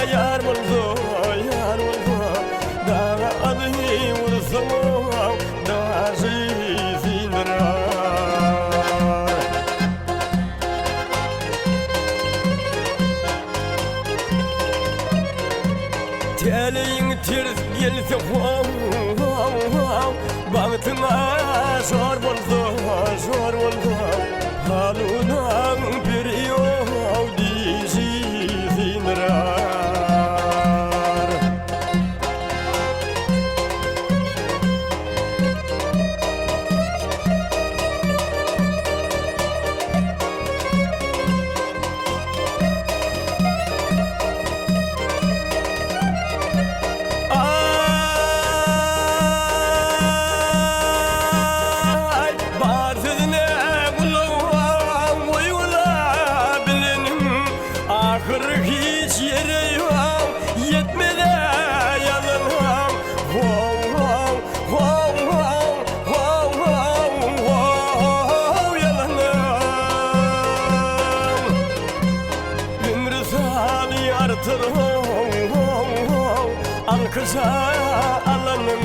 yar buldu, yar buldu. Dağa adı vursam dağa zindirar. Teleyin ters gelse bağıtına zor buldu, zor buldu. Halunan bir yol dizi zindirar. Hiç yere yok, yetmedi yanılmam. Wow, wow, wow, wow, wow, wow, yalanım. Ömrü sani artır, alkışa alanım,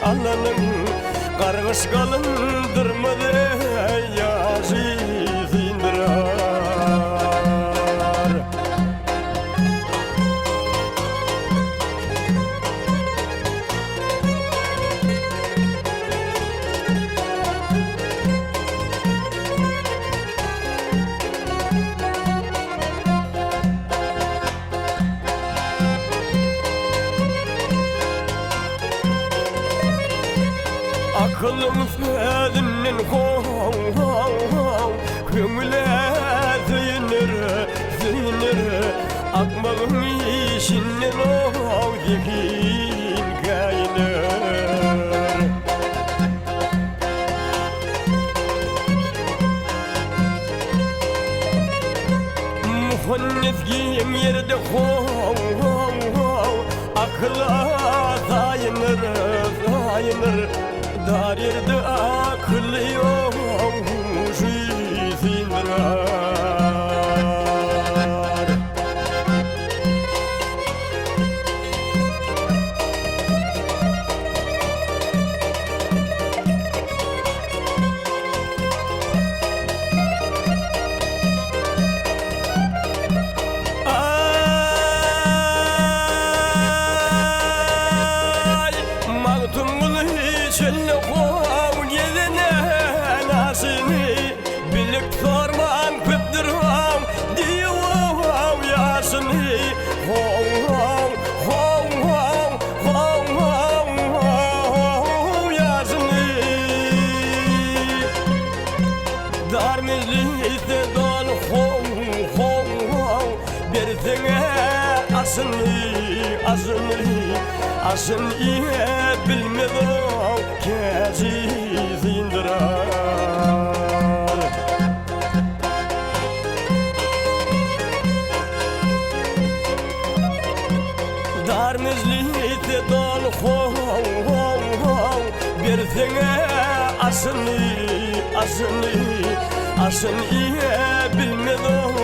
alanım. Kargış kalındırmadı, yazı zindirar. Aklım fedinin kömüle zeyinir, zeyinir. Akmağım işinden yekin kaynır. Muhannet giyim yerde akla zayınır, zayınır. Dar yerde akıl yok, zindirar. Ay, mağdumul içinde kov yedine nasını bilip sorman köptür diyor yaşını. Yaşını dar mecliste dol bersene asını, asını, asını iyi bilmedim kezi zindirar. Dar mecliste dol bersene asını, asını, asını iyi bilmedim